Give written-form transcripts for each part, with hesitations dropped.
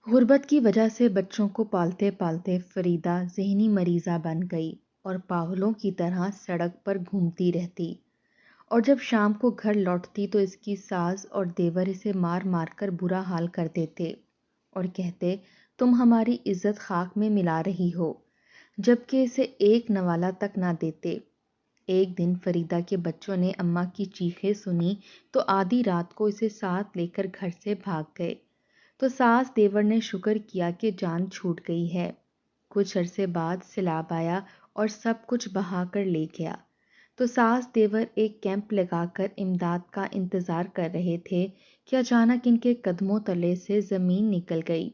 غربت کی وجہ سے بچوں کو پالتے پالتے فریدہ ذہنی مریضہ بن گئی اور پاگلوں کی طرح سڑک پر گھومتی رہتی، اور جب شام کو گھر لوٹتی تو اس کی ساس اور دیور اسے مار مار کر برا حال کر دیتے اور کہتے تم ہماری عزت خاک میں ملا رہی ہو، جبکہ اسے ایک نوالا تک نہ دیتے۔ ایک دن فریدہ کے بچوں نے اماں کی چیخیں سنی تو آدھی رات کو اسے ساتھ لے کر گھر سے بھاگ گئے۔ تو ساس دیور نے شکر کیا کہ جان چھوٹ گئی ہے۔ کچھ عرصے بعد سیلاب آیا اور سب کچھ بہا کر لے گیا۔ تو ساس دیور ایک کیمپ لگا کر امداد کا انتظار کر رہے تھے کہ اچانک ان کے قدموں تلے سے زمین نکل گئی۔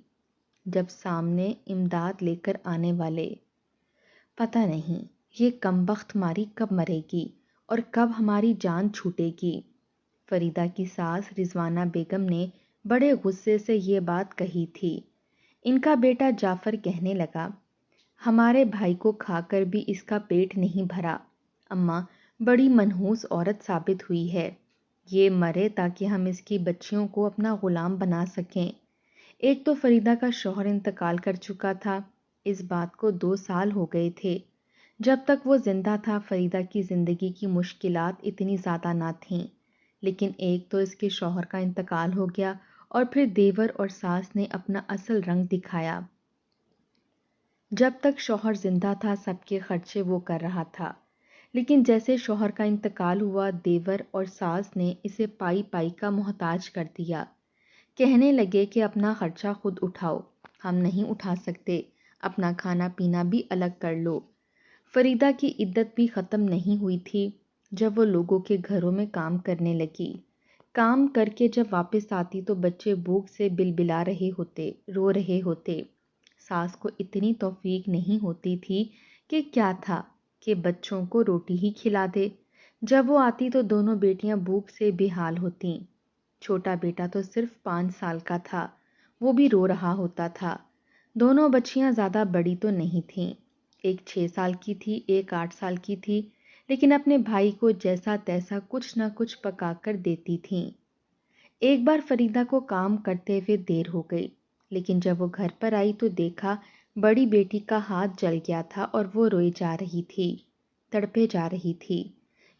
جب سامنے امداد لے کر آنے والے، پتہ نہیں یہ کمبخت ماری کب مرے گی اور کب ہماری جان چھوٹے گی۔ فریدہ کی ساس رضوانہ بیگم نے بڑے غصے سے یہ بات کہی تھی۔ ان کا بیٹا جعفر کہنے لگا، ہمارے بھائی کو کھا کر بھی اس کا پیٹ نہیں بھرا۔ اماں بڑی منحوس عورت ثابت ہوئی ہے، یہ مرے تاکہ ہم اس کی بچیوں کو اپنا غلام بنا سکیں۔ ایک تو فریدہ کا شوہر انتقال کر چکا تھا، اس بات کو 2 سال ہو گئے تھے۔ جب تک وہ زندہ تھا فریدہ کی زندگی کی مشکلات اتنی زیادہ نہ تھیں، لیکن ایک تو اس کے شوہر کا انتقال ہو گیا اور پھر دیور اور ساس نے اپنا اصل رنگ دکھایا۔ جب تک شوہر زندہ تھا سب کے خرچے وہ کر رہا تھا، لیکن جیسے شوہر کا انتقال ہوا دیور اور ساس نے اسے پائی پائی کا محتاج کر دیا۔ کہنے لگے کہ اپنا خرچہ خود اٹھاؤ، ہم نہیں اٹھا سکتے، اپنا کھانا پینا بھی الگ کر لو۔ فریدہ کی عدت بھی ختم نہیں ہوئی تھی جب وہ لوگوں کے گھروں میں کام کرنے لگی۔ کام کر کے جب واپس آتی تو بچے بھوک سے بلبلا رہے ہوتے، رو رہے ہوتے۔ ساس کو اتنی توفیق نہیں ہوتی تھی کہ کیا تھا کہ بچوں کو روٹی ہی کھلا دے۔ جب وہ آتی تو دونوں بیٹیاں بھوک سے بے حال ہوتیں۔ چھوٹا بیٹا تو صرف 5 سال کا تھا، وہ بھی رو رہا ہوتا تھا۔ دونوں بچیاں زیادہ بڑی تو نہیں تھیں، ایک 6 سال کی تھی، ایک 8 سال کی تھی، لیکن اپنے بھائی کو جیسا تیسا کچھ نہ کچھ پکا کر دیتی تھیں۔ ایک بار فریدہ کو کام کرتے ہوئے دیر ہو گئی، لیکن جب وہ گھر پر آئی تو دیکھا بڑی بیٹی کا ہاتھ جل گیا تھا اور وہ روئی جا رہی تھی، تڑپے جا رہی تھی۔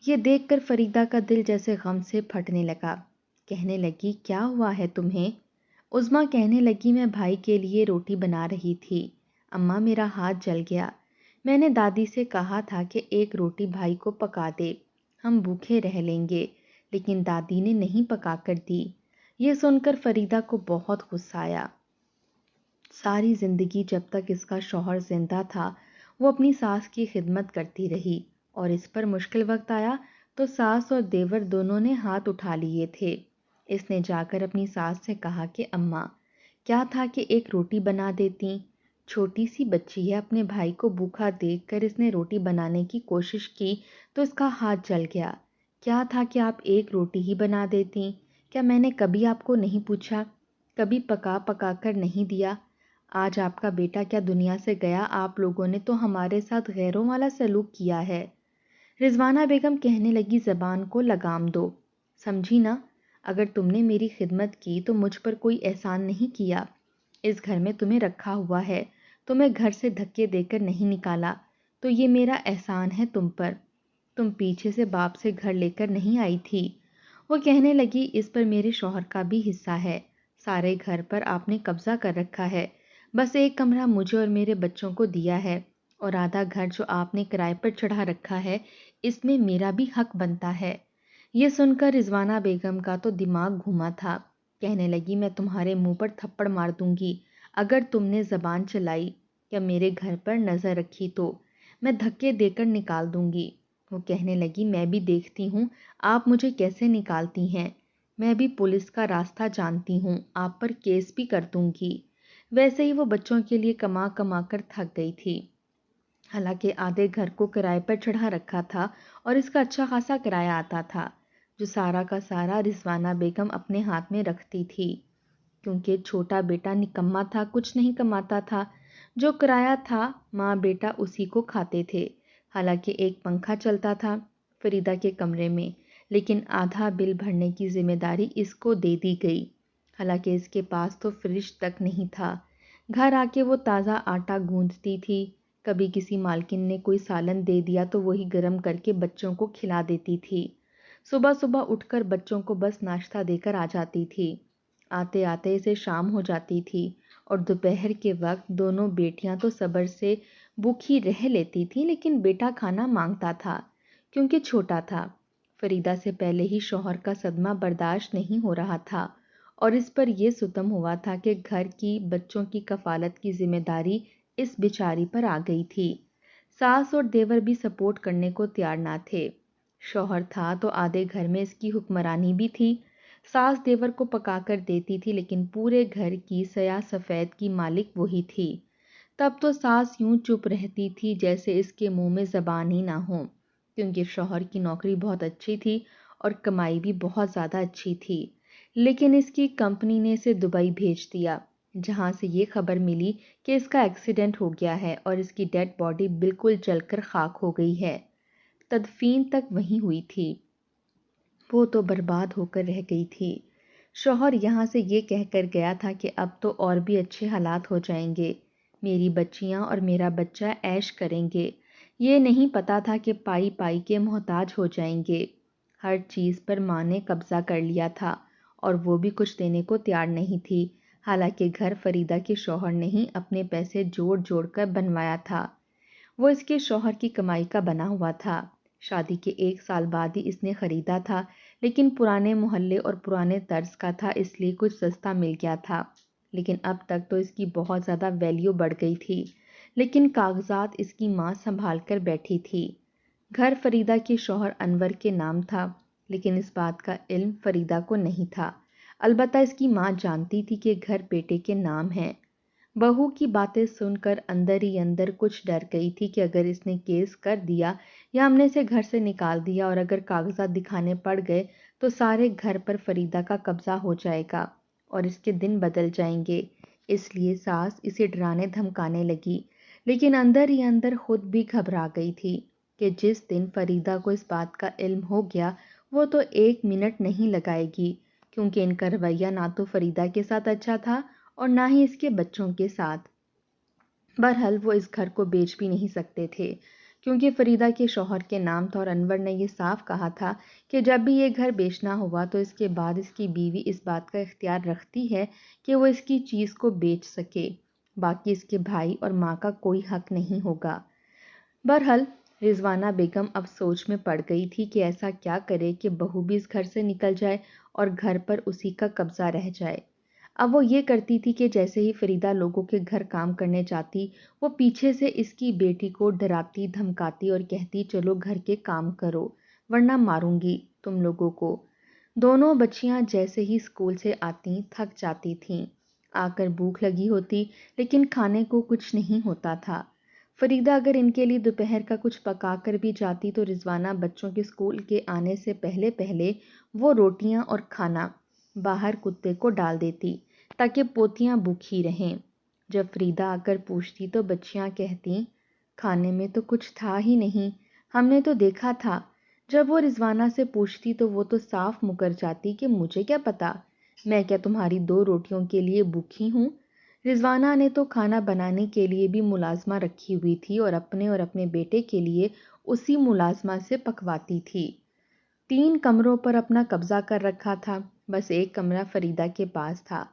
یہ دیکھ کر فریدہ کا دل جیسے غم سے پھٹنے لگا۔ کہنے لگی کیا ہوا ہے تمہیں؟ عظمیٰ کہنے لگی میں بھائی کے لیے روٹی بنا رہی تھی، اماں میرا ہاتھ جل گیا۔ میں نے دادی سے کہا تھا کہ ایک روٹی بھائی کو پکا دے، ہم بھوکے رہ لیں گے، لیکن دادی نے نہیں پکا کر دی۔ یہ سن کر فریدہ کو بہت غصہ آیا۔ ساری زندگی جب تک اس کا شوہر زندہ تھا وہ اپنی ساس کی خدمت کرتی رہی، اور اس پر مشکل وقت آیا تو ساس اور دیور دونوں نے ہاتھ اٹھا لیے تھے۔ اس نے جا کر اپنی ساس سے کہا کہ اماں کیا تھا کہ ایک روٹی بنا دیتی، چھوٹی سی بچی ہے، اپنے بھائی کو بھوکا دیکھ کر اس نے روٹی بنانے کی کوشش کی تو اس کا ہاتھ جل گیا۔ کیا تھا کہ آپ ایک روٹی ہی بنا دیتی، کیا میں نے کبھی آپ کو نہیں پوچھا، کبھی پکا پکا کر نہیں دیا؟ آج آپ کا بیٹا کیا دنیا سے گیا، آپ لوگوں نے تو ہمارے ساتھ غیروں والا سلوک کیا ہے۔ رضوانہ بیگم کہنے لگی زبان کو لگام دو، سمجھی نا، اگر تم نے میری خدمت کی تو مجھ پر کوئی احسان نہیں کیا۔ اس گھر میں تمہیں رکھا ہوا ہے، تمہیں گھر سے دھکے دے کر نہیں نکالا، تو یہ میرا احسان ہے تم پر۔ تم پیچھے سے باپ سے گھر لے کر نہیں آئی تھی۔ وہ کہنے لگی اس پر میرے شوہر کا بھی حصہ ہے، سارے گھر پر آپ نے قبضہ کر رکھا ہے، بس ایک کمرہ مجھے اور میرے بچوں کو دیا ہے، اور آدھا گھر جو آپ نے کرائے پر چڑھا رکھا ہے اس میں میرا بھی حق بنتا ہے۔ یہ سن کر رضوانہ بیگم کا تو دماغ گھوما تھا، کہنے لگی میں تمہارے منہ پر تھپڑ مار دوں گی اگر تم نے زبان چلائی یا میرے گھر پر نظر رکھی تو میں دھکے دے کر نکال دوں گی۔ وہ کہنے لگی میں بھی دیکھتی ہوں آپ مجھے کیسے نکالتی ہیں، میں بھی پولیس کا راستہ جانتی ہوں، آپ پر کیس بھی کر دوں گی۔ ویسے ہی وہ بچوں کے لیے کما کما کر تھک گئی تھی، حالانکہ آدھے گھر کو کرائے پر چڑھا رکھا تھا اور اس کا اچھا خاصا کرایہ آتا تھا، جو سارا کا سارا رضوانہ بیگم اپنے ہاتھ میں رکھتی تھی، کیونکہ چھوٹا بیٹا نکما تھا، کچھ نہیں کماتا تھا، جو کرایہ تھا ماں بیٹا اسی کو کھاتے تھے۔ حالانکہ ایک پنکھا چلتا تھا فریدہ کے کمرے میں، لیکن آدھا بل بھرنے کی ذمہ داری اس کو دے دی گئی۔ حالانکہ اس کے پاس تو فریج تک نہیں تھا۔ گھر آ کے وہ تازہ آٹا گوندتی تھی، کبھی کسی مالکن نے کوئی سالن دے دیا تو وہی گرم کر کے بچوں کو کھلا دیتی تھی۔ صبح صبح اٹھ کر بچوں کو بس ناشتہ دے کر آ جاتی تھی۔ آتے آتے اسے شام ہو جاتی تھی اور دوپہر کے وقت دونوں بیٹیاں تو صبر سے بھوکی رہ لیتی تھیں، لیکن بیٹا کھانا مانگتا تھا کیونکہ چھوٹا تھا۔ فریدہ سے پہلے ہی شوہر کا صدمہ برداشت نہیں ہو رہا تھا اور اس پر یہ ستم ہوا تھا کہ گھر کی بچوں کی کفالت کی ذمہ داری اس بیچاری پر آ گئی تھی۔ ساس اور دیور بھی سپورٹ کرنے کو تیار نہ تھے۔ شوہر تھا تو آدھے گھر میں اس کی حکمرانی بھی تھی۔ ساس دیور کو پکا کر دیتی تھی، لیکن پورے گھر کی سیاہ سفید کی مالک وہی تھی۔ تب تو ساس یوں چپ رہتی تھی جیسے اس کے منہ میں زبان ہی نہ ہو، کیونکہ شوہر کی نوکری بہت اچھی تھی اور کمائی بھی بہت زیادہ اچھی تھی۔ لیکن اس کی کمپنی نے اسے دبئی بھیج دیا، جہاں سے یہ خبر ملی کہ اس کا ایکسیڈنٹ ہو گیا ہے اور اس کی ڈیڈ باڈی بالکل جل کر خاک ہو گئی ہے۔ تدفین تک وہیں ہوئی تھی۔ وہ تو برباد ہو کر رہ گئی تھی۔ شوہر یہاں سے یہ کہہ کر گیا تھا کہ اب تو اور بھی اچھے حالات ہو جائیں گے، میری بچیاں اور میرا بچہ عیش کریں گے۔ یہ نہیں پتا تھا کہ پائی پائی کے محتاج ہو جائیں گے۔ ہر چیز پر ماں نے قبضہ کر لیا تھا اور وہ بھی کچھ دینے کو تیار نہیں تھی، حالانکہ گھر فریدہ کے شوہر نے ہی اپنے پیسے جوڑ جوڑ کر بنوایا تھا۔ وہ اس کے شوہر کی کمائی کا بنا ہوا تھا۔ شادی کے 1 سال بعد ہی اس نے خریدا تھا، لیکن پرانے محلے اور پرانے طرز کا تھا، اس لیے کچھ سستا مل گیا تھا۔ لیکن اب تک تو اس کی بہت زیادہ ویلیو بڑھ گئی تھی، لیکن کاغذات اس کی ماں سنبھال کر بیٹھی تھی۔ گھر فریدہ کے شوہر انور کے نام تھا، لیکن اس بات کا علم فریدہ کو نہیں تھا۔ البتہ اس کی ماں جانتی تھی کہ گھر بیٹے کے نام ہے۔ بہو کی باتیں سن کر اندر ہی اندر کچھ ڈر گئی تھی کہ اگر اس نے کیس کر دیا یا ہم نے اسے گھر سے نکال دیا اور اگر کاغذات دکھانے پڑ گئے تو سارے گھر پر فریدہ کا قبضہ ہو جائے گا اور اس کے دن بدل جائیں گے۔ اس لیے ساس اسے ڈرانے دھمکانے لگی، لیکن اندر ہی اندر خود بھی گھبرا گئی تھی کہ جس دن فریدہ کو اس بات کا علم ہو گیا وہ تو 1 منٹ نہیں لگائے گی، کیونکہ ان کا رویہ نہ تو فریدہ کے ساتھ اچھا تھا اور نہ ہی اس کے بچوں کے ساتھ۔ بہرحال وہ اس گھر کو بیچ بھی نہیں سکتے تھے، کیونکہ فریدہ کے شوہر کے نام تھا اور انور نے یہ صاف کہا تھا کہ جب بھی یہ گھر بیچنا ہوا تو اس کے بعد اس کی بیوی اس بات کا اختیار رکھتی ہے کہ وہ اس کی چیز کو بیچ سکے، باقی اس کے بھائی اور ماں کا کوئی حق نہیں ہوگا۔ بہرحال رضوانہ بیگم اب سوچ میں پڑ گئی تھی کہ ایسا کیا کرے کہ بہو بھی اس گھر سے نکل جائے اور گھر پر اسی کا قبضہ رہ جائے۔ اب وہ یہ کرتی تھی کہ جیسے ہی فریدہ لوگوں کے گھر کام کرنے جاتی، وہ پیچھے سے اس کی بیٹی کو ڈراتی دھمکاتی اور کہتی چلو گھر کے کام کرو ورنہ ماروں گی تم لوگوں کو۔ دونوں بچیاں جیسے ہی اسکول سے آتی تھک جاتی تھیں، آ کر بھوک لگی ہوتی لیکن کھانے کو کچھ نہیں ہوتا تھا۔ فریدہ اگر ان کے لیے دوپہر کا کچھ پکا کر بھی جاتی تو رضوانہ بچوں کے اسکول کے آنے سے پہلے پہلے وہ روٹیاں اور کھانا باہر کتے کو ڈال دیتی تاکہ پوتیاں بھوکی رہیں۔ جب فریدہ آ کر پوچھتی تو بچیاں کہتی کھانے میں تو کچھ تھا ہی نہیں، ہم نے تو دیکھا تھا۔ جب وہ رضوانہ سے پوچھتی تو وہ تو صاف مکر جاتی کہ مجھے کیا پتا، میں کیا تمہاری 2 روٹیوں کے لیے بھوکی ہوں۔ رضوانہ نے تو کھانا بنانے کے لیے بھی ملازمہ رکھی ہوئی تھی اور اپنے بیٹے کے لیے اسی ملازمہ سے پکواتی تھی۔ 3 کمروں پر اپنا قبضہ کر رکھا تھا، بس ایک کمرہ فریدہ کے پاس تھا۔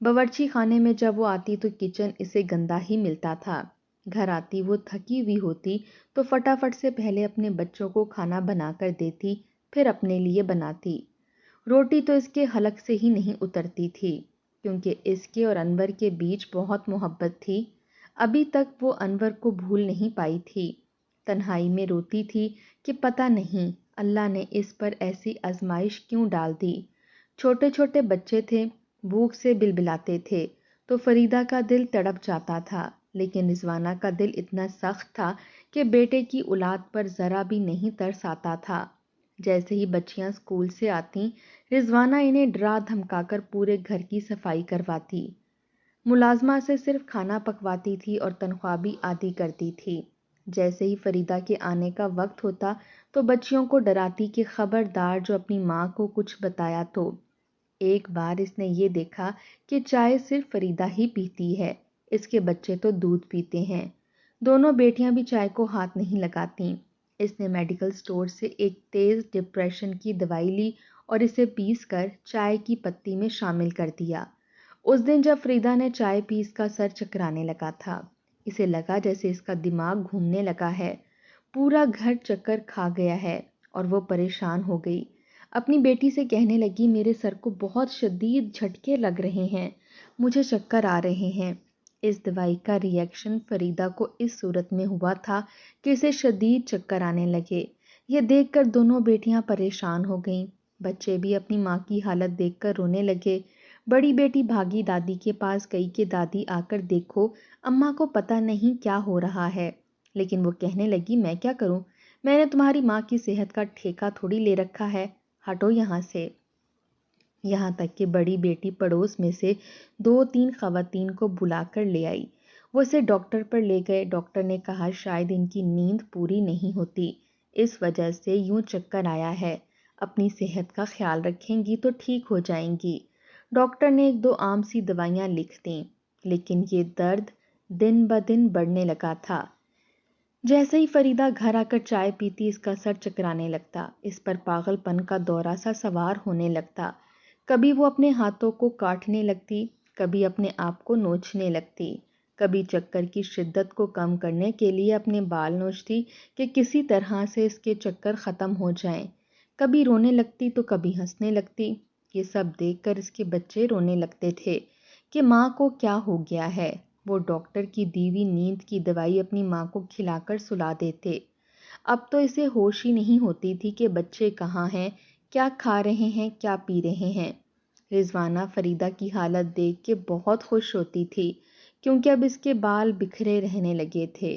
باورچی خانے میں جب وہ آتی تو کچن اسے گندا ہی ملتا تھا۔ گھر آتی وہ تھکی ہوئی ہوتی تو فٹافٹ سے پہلے اپنے بچوں کو کھانا بنا کر دیتی، پھر اپنے لیے بناتی۔ روٹی تو اس کے حلق سے ہی نہیں اترتی تھی، کیونکہ اس کے اور انور کے بیچ بہت محبت تھی۔ ابھی تک وہ انور کو بھول نہیں پائی تھی۔ تنہائی میں روتی تھی کہ پتہ نہیں اللہ نے اس پر ایسی آزمائش کیوں ڈال دی۔ چھوٹے چھوٹے بچے تھے، بھوک سے بلبلاتے تھے تو فریدہ کا دل تڑپ جاتا تھا، لیکن رضوانہ کا دل اتنا سخت تھا کہ بیٹے کی اولاد پر ذرا بھی نہیں ترس آتا تھا۔ جیسے ہی بچیاں اسکول سے آتیں، رضوانہ انہیں ڈرا دھمکا کر پورے گھر کی صفائی کرواتی، ملازمہ سے صرف کھانا پکواتی تھی اور تنخواہ بھی آدھی کرتی تھی۔ جیسے ہی فریدہ کے آنے کا وقت ہوتا تو بچیوں کو ڈراتی کہ خبردار جو اپنی ماں کو کچھ بتایا تو ایک بار اس نے یہ دیکھا کہ چائے صرف فریدہ ہی پیتی ہے، اس کے بچے تو دودھ پیتے ہیں۔ دونوں بیٹیاں بھی چائے کو ہاتھ نہیں لگاتیں۔ اس نے میڈیکل سٹور سے ایک تیز ڈپریشن کی دوائی لی اور اسے پیس کر چائے کی پتی میں شامل کر دیا۔ اس دن جب فریدہ نے چائے پی اس کا سر چکرانے لگا تھا، اسے لگا جیسے اس کا دماغ گھومنے لگا ہے، پورا گھر چکر کھا گیا ہے، اور وہ پریشان ہو گئی۔ اپنی بیٹی سے کہنے لگی، میرے سر کو بہت شدید جھٹکے لگ رہے ہیں، مجھے چکر آ رہے ہیں۔ اس دوائی کا ری ایکشن فریدہ کو اس صورت میں ہوا تھا کہ اسے شدید چکر آنے لگے۔ یہ دیکھ کر دونوں بیٹیاں پریشان ہو گئیں۔ بچے بھی اپنی ماں کی حالت دیکھ کر رونے لگے۔ بڑی بیٹی بھاگی دادی کے پاس گئی کہ دادی آ کر دیکھو، اماں کو پتہ نہیں کیا ہو رہا ہے۔ لیکن وہ کہنے لگی، میں کیا کروں، میں نے تمہاری ماں کی صحت کا ٹھیکہ تھوڑی لے رکھا ہے، ہٹو یہاں سے۔ یہاں تک کہ بڑی بیٹی پڑوس میں سے 2-3 خواتین کو بلا کر لے آئی۔ وہ اسے ڈاکٹر پر لے گئے۔ ڈاکٹر نے کہا شاید ان کی نیند پوری نہیں ہوتی، اس وجہ سے یوں چکر آیا ہے، اپنی صحت کا خیال رکھیں گی تو ٹھیک ہو جائیں گی۔ ڈاکٹر نے 1-2 عام سی دوائیاں لکھ دیں، لیکن یہ درد دن بدن بڑھنے لگا تھا۔ جیسے ہی فریدہ گھر آ کر چائے پیتی، اس کا سر چکرانے لگتا، اس پر پاگل پن کا دورہ سا سوار ہونے لگتا۔ کبھی وہ اپنے ہاتھوں کو کاٹنے لگتی، کبھی اپنے آپ کو نوچنے لگتی، کبھی چکر کی شدت کو کم کرنے کے لیے اپنے بال نوچتی کہ کسی طرح سے اس کے چکر ختم ہو جائیں، کبھی رونے لگتی تو کبھی ہنسنے لگتی۔ یہ سب دیکھ کر اس کے بچے رونے لگتے تھے کہ ماں کو کیا ہو گیا ہے۔ وہ ڈاکٹر کی دی ہوئی نیند کی دوائی اپنی ماں کو کھلا کر سلا دیتے۔ اب تو اسے ہوش ہی نہیں ہوتی تھی کہ بچے کہاں ہیں، کیا کھا رہے ہیں، کیا پی رہے ہیں۔ رضوانہ فریدہ کی حالت دیکھ کے بہت خوش ہوتی تھی، کیونکہ اب اس کے بال بکھرے رہنے لگے تھے۔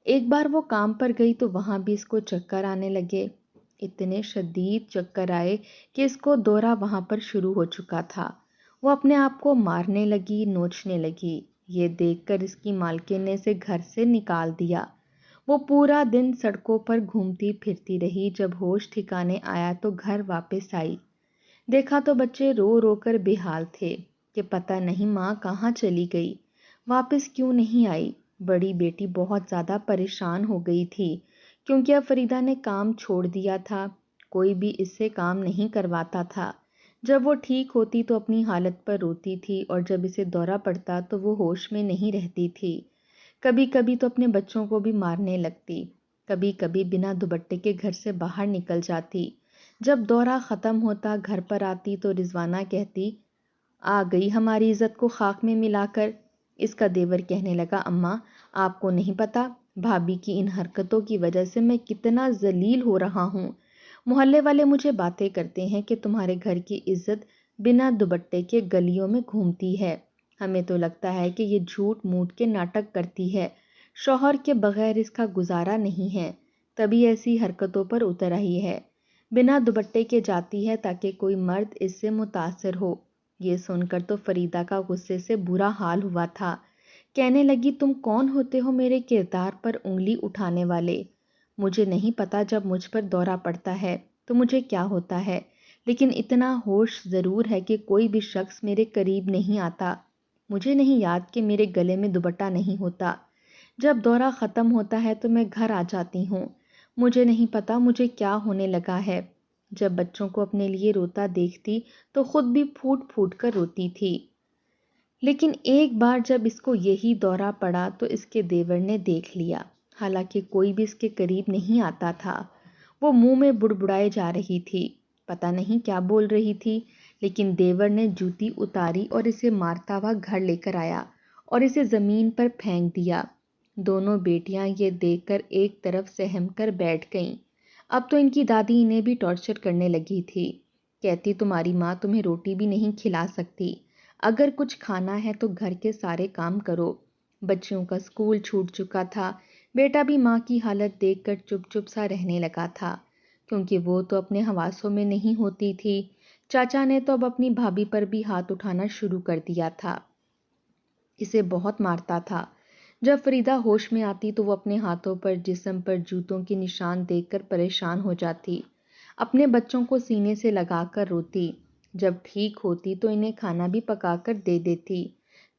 ایک بار وہ کام پر گئی تو وہاں بھی اس کو چکر آنے لگے۔ اتنے شدید چکر آئے کہ اس کو دورہ وہاں پر شروع ہو چکا تھا۔ وہ اپنے آپ کو مارنے لگی، نوچنے لگی۔ یہ دیکھ کر اس کی مالکن نے اسے گھر سے نکال دیا۔ وہ پورا دن سڑکوں پر گھومتی پھرتی رہی۔ جب ہوش ٹھکانے آیا تو گھر واپس آئی۔ دیکھا تو بچے رو رو کر بے حال تھے کہ پتہ نہیں ماں کہاں چلی گئی، واپس کیوں نہیں آئی۔ بڑی بیٹی بہت زیادہ پریشان ہو گئی تھی، کیونکہ اب فریدہ نے کام چھوڑ دیا تھا، کوئی بھی اس سے کام نہیں کرواتا تھا۔ جب وہ ٹھیک ہوتی تو اپنی حالت پر روتی تھی، اور جب اسے دورہ پڑتا تو وہ ہوش میں نہیں رہتی تھی۔ کبھی کبھی تو اپنے بچوں کو بھی مارنے لگتی، کبھی کبھی بنا دوپٹے کے گھر سے باہر نکل جاتی۔ جب دورہ ختم ہوتا، گھر پر آتی تو رضوانہ کہتی، آ گئی ہماری عزت کو خاک میں ملا کر۔ اس کا دیور کہنے لگا، اماں آپ کو نہیں پتا، بھابھی کی ان حرکتوں کی وجہ سے میں کتنا ذلیل ہو رہا ہوں۔ محلے والے مجھے باتیں کرتے ہیں کہ تمہارے گھر کی عزت بنا دوپٹے کے گلیوں میں گھومتی ہے۔ ہمیں تو لگتا ہے کہ یہ جھوٹ موٹ کے ناٹک کرتی ہے، شوہر کے بغیر اس کا گزارا نہیں ہے، تبھی ایسی حرکتوں پر اتر آئی ہے۔ بنا دوپٹے کے جاتی ہے تاکہ کوئی مرد اس سے متاثر ہو۔ یہ سن کر تو فریدہ کا غصے سے برا حال ہوا تھا۔ کہنے لگی، تم کون ہوتے ہو میرے کردار پر انگلی اٹھانے والے؟ مجھے نہیں پتا جب مجھ پر دورہ پڑتا ہے تو مجھے کیا ہوتا ہے، لیکن اتنا ہوش ضرور ہے کہ کوئی بھی شخص میرے قریب نہیں آتا۔ مجھے نہیں یاد کہ میرے گلے میں دوپٹہ نہیں ہوتا۔ جب دورہ ختم ہوتا ہے تو میں گھر آ جاتی ہوں۔ مجھے نہیں پتا مجھے کیا ہونے لگا ہے۔ جب بچوں کو اپنے لیے روتا دیکھتی تو خود بھی پھوٹ پھوٹ کر روتی تھی۔ لیکن ایک بار جب اس کو یہی دورہ پڑا تو اس کے دیور نے دیکھ لیا، حالانکہ کوئی بھی اس کے قریب نہیں آتا تھا۔ وہ منہ میں بڑبڑائے جا رہی تھی، پتہ نہیں کیا بول رہی تھی، لیکن دیور نے جوتی اتاری اور اسے مارتا ہوا گھر لے کر آیا اور اسے زمین پر پھینک دیا۔ دونوں بیٹیاں یہ دیکھ کر ایک طرف سہم کر بیٹھ گئیں۔ اب تو ان کی دادی انہیں بھی ٹارچر کرنے لگی تھی، کہتی تمہاری ماں تمہیں روٹی بھی نہیں کھلا سکتی، اگر کچھ کھانا ہے تو گھر کے سارے کام کرو۔ بچیوں کا اسکول چھوٹ چکا تھا، بیٹا بھی ماں کی حالت دیکھ کر چپ چپ سا رہنے لگا تھا، کیونکہ وہ تو اپنے حواسوں میں نہیں ہوتی تھی۔ چاچا نے تو اب اپنی بھابھی پر بھی ہاتھ اٹھانا شروع کر دیا تھا، اسے بہت مارتا تھا۔ جب فریدہ ہوش میں آتی تو وہ اپنے ہاتھوں پر، جسم پر جوتوں کے نشان دیکھ کر پریشان ہو جاتی، اپنے بچوں کو سینے سے لگا کر روتی، جب ٹھیک ہوتی تو انہیں کھانا بھی پکا کر دے دیتی،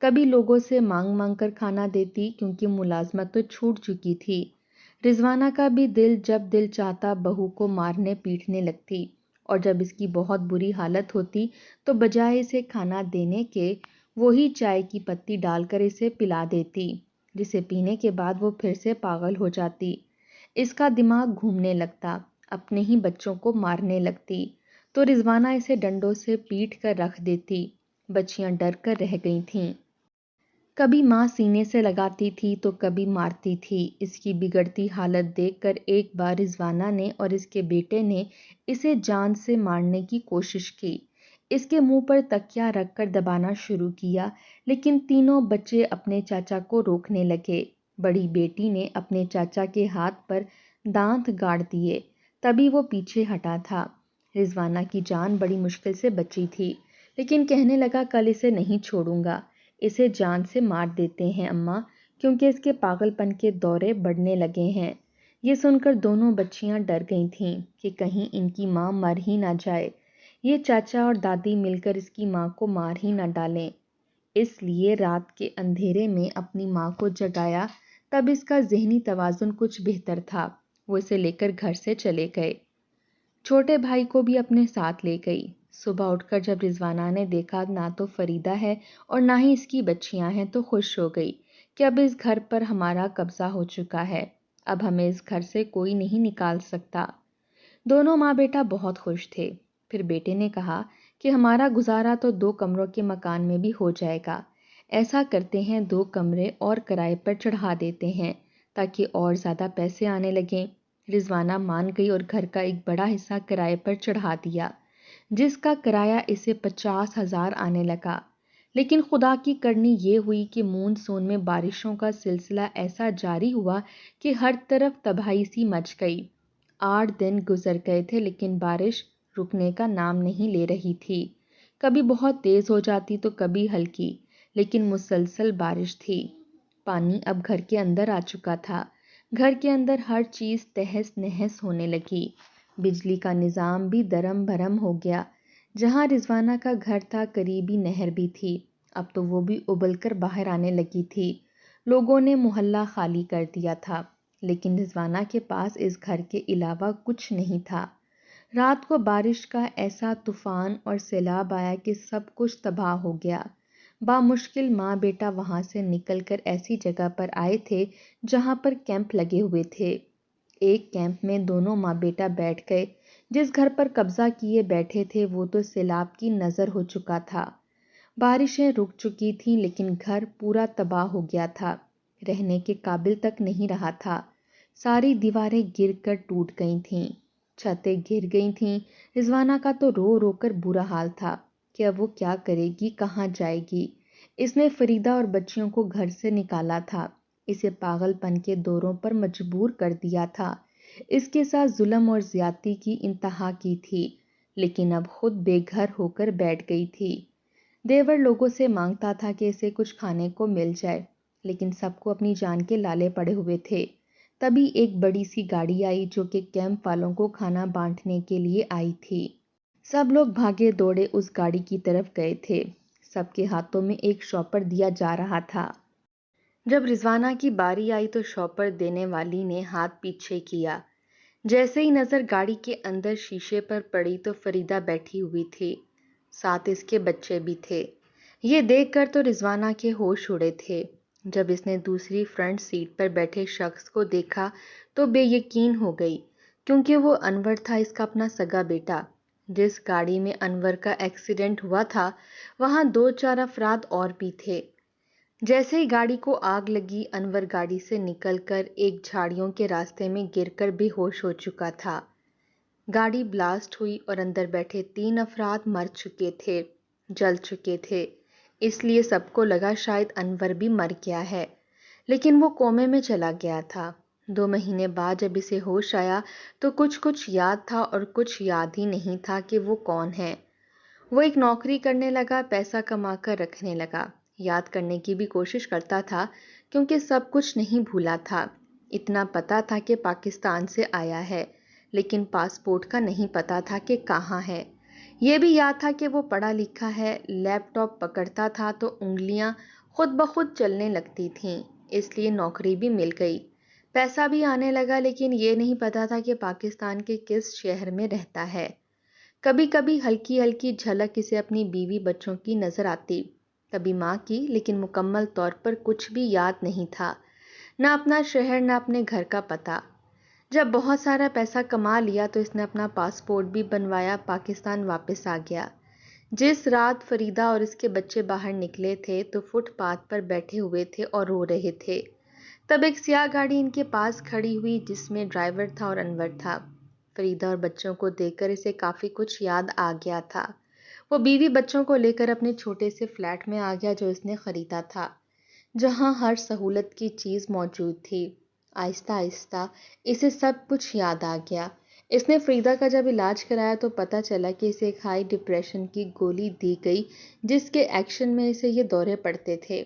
کبھی لوگوں سے مانگ مانگ کر کھانا دیتی کیونکہ ملازمت تو چھوٹ چکی تھی۔ رضوانہ کا بھی جب دل چاہتا بہو کو مارنے پیٹنے لگتی، اور جب اس کی بہت بری حالت ہوتی تو بجائے اسے کھانا دینے کے وہی چائے کی پتی ڈال کر اسے پلا دیتی، جسے پینے کے بعد وہ پھر سے پاگل ہو جاتی۔ اس کا دماغ گھومنے لگتا، اپنے ہی بچوں کو مارنے لگتی، تو رضوانہ اسے ڈنڈوں سے پیٹ کر رکھ دیتی۔ بچیاں ڈر کر رہ گئی تھیں۔ کبھی ماں سینے سے لگاتی تھی تو کبھی مارتی تھی۔ اس کی بگڑتی حالت دیکھ کر ایک بار رضوانہ نے اور اس کے بیٹے نے اسے جان سے مارنے کی کوشش کی۔ اس کے منہ پر تکیہ رکھ کر دبانا شروع کیا، لیکن تینوں بچے اپنے چاچا کو روکنے لگے۔ بڑی بیٹی نے اپنے چاچا کے ہاتھ پر دانت گاڑ دیے، تبھی وہ پیچھے ہٹا تھا۔ رضوانہ کی جان بڑی مشکل سے بچی تھی، لیکن کہنے لگا کل اسے نہیں چھوڑوں گا، اسے جان سے مار دیتے ہیں اماں، کیونکہ اس کے پاگل پن کے دورے بڑھنے لگے ہیں۔ یہ سن کر دونوں بچیاں ڈر گئی تھیں کہ کہیں ان کی ماں مر ہی نہ جائے، یہ چاچا اور دادی مل کر اس کی ماں کو مار ہی نہ ڈالیں۔ اس لیے رات کے اندھیرے میں اپنی ماں کو جگایا، تب اس کا ذہنی توازن کچھ بہتر تھا۔ وہ اسے لے کر گھر سے چلے گئے۔ چھوٹے بھائی کو بھی اپنے ساتھ لے گئی۔ صبح اٹھ کر جب رضوانہ نے دیکھا نہ تو فریدہ ہے اور نہ ہی اس کی بچیاں ہیں تو خوش ہو گئی کہ اب اس گھر پر ہمارا قبضہ ہو چکا ہے، اب ہمیں اس گھر سے کوئی نہیں نکال سکتا۔ دونوں ماں بیٹا بہت خوش تھے۔ پھر بیٹے نے کہا کہ ہمارا گزارا تو 2 کمروں کے مکان میں بھی ہو جائے گا، ایسا کرتے ہیں 2 کمرے اور کرائے پر چڑھا دیتے ہیں تاکہ اور زیادہ پیسے آنے لگیں۔ رضوانہ مان گئی اور گھر کا ایک بڑا حصہ کرائے پر چڑھا دیا، جس کا کرایہ اسے 50,000 آنے لگا۔ لیکن خدا کی کرنی یہ ہوئی کہ مون سون میں بارشوں کا سلسلہ ایسا جاری ہوا کہ ہر طرف تباہی سی مچ گئی۔ 8 دن گزر گئے تھے لیکن بارش رکنے کا نام نہیں لے رہی تھی، کبھی بہت تیز ہو جاتی تو کبھی ہلکی، لیکن مسلسل بارش تھی۔ پانی اب گھر کے اندر آ چکا تھا، گھر کے اندر ہر چیز تہس نہس ہونے لگی، بجلی کا نظام بھی درم بھرم ہو گیا۔ جہاں رضوانہ کا گھر تھا قریبی نہر بھی تھی، اب تو وہ بھی ابل کر باہر آنے لگی تھی۔ لوگوں نے محلہ خالی کر دیا تھا، لیکن رضوانہ کے پاس اس گھر کے علاوہ کچھ نہیں تھا۔ رات کو بارش کا ایسا طوفان اور سیلاب آیا کہ سب کچھ تباہ ہو گیا۔ بامشکل ماں بیٹا وہاں سے نکل کر ایسی جگہ پر آئے تھے جہاں پر کیمپ لگے ہوئے تھے۔ ایک کیمپ میں دونوں ماں بیٹا بیٹھ گئے۔ جس گھر پر قبضہ کیے بیٹھے تھے وہ تو سیلاب کی نظر ہو چکا تھا۔ بارشیں رک چکی تھیں لیکن گھر پورا تباہ ہو گیا تھا، رہنے کے قابل تک نہیں رہا تھا۔ ساری دیواریں گر کر ٹوٹ گئی تھیں، چھتیں گر گئی تھیں۔ رضوانہ کا تو رو رو کر برا حال تھا کہ اب وہ کیا کرے گی، کہاں جائے گی۔ اس نے فریدہ اور بچیوں کو گھر سے نکالا تھا، اسے پاگل پن کے دوروں پر مجبور کر دیا تھا، اس کے ساتھ ظلم اور زیادتی کی انتہا کی تھی، لیکن اب خود بے گھر ہو کر بیٹھ گئی تھی۔ دیور لوگوں سے مانگتا تھا کہ اسے کچھ کھانے کو مل جائے، لیکن سب کو اپنی جان کے لالے پڑے ہوئے تھے۔ تبھی ایک بڑی سی گاڑی آئی جو کہ کیمپ والوں کو کھانا بانٹنے کے لیے آئی تھی۔ سب لوگ بھاگے دوڑے اس گاڑی کی طرف گئے تھے، سب کے ہاتھوں میں ایک شاپر دیا جا رہا تھا۔ جب رضوانہ کی باری آئی تو شاپر دینے والی نے ہاتھ پیچھے کیا۔ جیسے ہی نظر گاڑی کے اندر شیشے پر پڑی تو فریدہ بیٹھی ہوئی تھی، ساتھ اس کے بچے بھی تھے۔ یہ دیکھ کر تو رضوانہ کے ہوش اڑے تھے۔ جب اس نے دوسری فرنٹ سیٹ پر بیٹھے شخص کو دیکھا تو بے یقین ہو گئی، کیونکہ وہ انور تھا، اس کا اپنا سگا بیٹا۔ جس گاڑی میں انور کا ایکسیڈنٹ ہوا تھا وہاں 2-4 افراد اور بھی تھے۔ جیسے ہی گاڑی کو آگ لگی، انور گاڑی سے نکل کر ایک جھاڑیوں کے راستے میں گر کر بے ہوش ہو چکا تھا۔ گاڑی بلاسٹ ہوئی اور اندر بیٹھے 3 افراد مر چکے تھے، جل چکے تھے۔ اس لیے سب کو لگا شاید انور بھی مر گیا ہے، لیکن وہ کومے میں چلا گیا تھا۔ 2 مہینے بعد جب اسے ہوش آیا تو کچھ یاد تھا اور کچھ یاد ہی نہیں تھا کہ وہ کون ہے۔ وہ ایک نوکری کرنے لگا، پیسہ کما کر رکھنے لگا، یاد کرنے کی بھی کوشش کرتا تھا کیونکہ سب کچھ نہیں بھولا تھا۔ اتنا پتا تھا کہ پاکستان سے آیا ہے، لیکن پاسپورٹ کا نہیں پتا تھا کہ کہاں ہے۔ یہ بھی یاد تھا کہ وہ پڑھا لکھا ہے، لیپ ٹاپ پکڑتا تھا تو انگلیاں خود بخود چلنے لگتی تھیں، اس لیے نوکری بھی مل گئی، پیسہ بھی آنے لگا، لیکن یہ نہیں پتا تھا کہ پاکستان کے کس شہر میں رہتا ہے۔ کبھی کبھی ہلکی ہلکی جھلک اسے اپنی بیوی بچوں کی نظر آتی، کبھی ماں کی، لیکن مکمل طور پر کچھ بھی یاد نہیں تھا، نہ اپنا شہر نہ اپنے گھر کا پتہ۔ جب بہت سارا پیسہ کما لیا تو اس نے اپنا پاسپورٹ بھی بنوایا، پاکستان واپس آ گیا۔ جس رات فریدہ اور اس کے بچے باہر نکلے تھے تو فٹ پاتھ پر بیٹھے ہوئے تھے اور رو رہے تھے۔ تب ایک سیاہ گاڑی ان کے پاس کھڑی ہوئی جس میں ڈرائیور تھا اور انور تھا۔ فریدہ اور بچوں کو دیکھ کر اسے کافی کچھ یاد آ گیا تھا۔ وہ بیوی بچوں کو لے کر اپنے چھوٹے سے فلیٹ میں آ گیا جو اس نے خریدا تھا، جہاں ہر سہولت کی چیز موجود تھی۔ آہستہ آہستہ اسے سب کچھ یاد آ گیا۔ اس نے فریدہ کا جب علاج کرایا تو پتہ چلا کہ اسے ایک ہائی ڈپریشن کی گولی دی گئی جس کے ایکشن میں اسے یہ دورے پڑتے تھے۔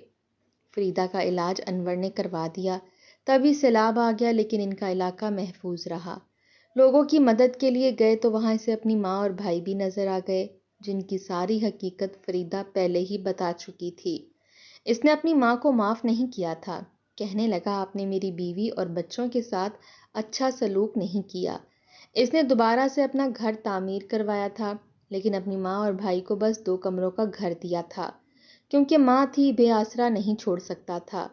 فریدہ کا علاج انور نے کروا دیا، تبھی سیلاب آ گیا، لیکن ان کا علاقہ محفوظ رہا۔ لوگوں کی مدد کے لیے گئے تو وہاں اسے اپنی ماں اور بھائی بھی نظر آ گئے، جن کی ساری حقیقت فریدہ پہلے ہی بتا چکی تھی۔ اس نے اپنی ماں کو معاف نہیں کیا تھا، کہنے لگا آپ نے میری بیوی اور بچوں کے ساتھ اچھا سلوک نہیں کیا۔ اس نے دوبارہ سے اپنا گھر تعمیر کروایا تھا، لیکن اپنی ماں اور بھائی کو بس 2 کمروں کا گھر دیا تھا، کیونکہ ماں تھی، بے آسرا نہیں چھوڑ سکتا تھا۔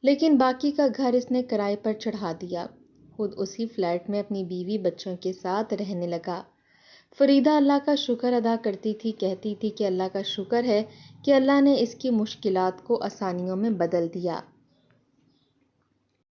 لیکن باقی کا گھر اس نے کرائے پر چڑھا دیا، خود اسی فلیٹ میں اپنی بیوی بچوں کے ساتھ رہنے لگا۔ فریدہ اللہ کا شکر ادا کرتی تھی، کہتی تھی کہ اللہ کا شکر ہے کہ اللہ نے اس کی مشکلات کو آسانیوں میں بدل دیا۔